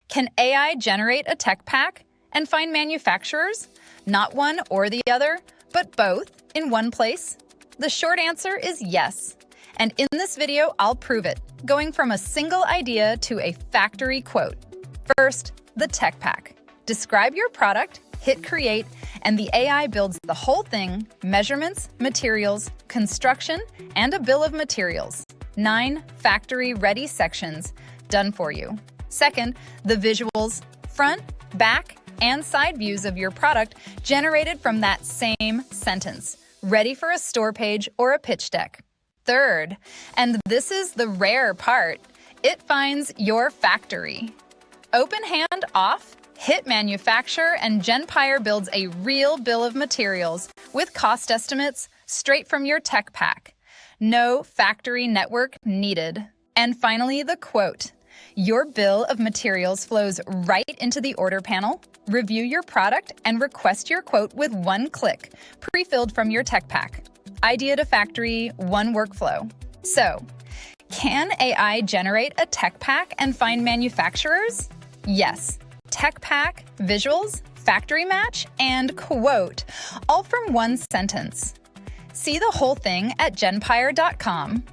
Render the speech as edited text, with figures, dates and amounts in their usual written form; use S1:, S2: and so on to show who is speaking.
S1: Can AI generate a tech pack and find manufacturers? Not one or the other, but both in one place? The short answer is yes. And in this video, I'll prove it, going from a single idea to a factory quote. First, the tech pack. Describe your product, hit create, and the AI builds the whole thing: measurements, materials, construction, and a bill of materials. 9 factory-ready sections done for you. Second, the visuals, front, back, and side views of your product generated from that same sentence, ready for a store page or a pitch deck. Third, and this is the rare part, it finds your factory. Open hand off, hit manufacture, and Genpire builds a real bill of materials with cost estimates straight from your tech pack. No factory network needed. And finally, the quote. Your bill of materials flows right into the order panel. Review your product and request your quote with one click, pre-filled from your tech pack. Idea to factory, one workflow. So, can AI generate a tech pack and find manufacturers? Yes. Tech pack, visuals, factory match, and quote, all from one sentence. See the whole thing at genpire.com.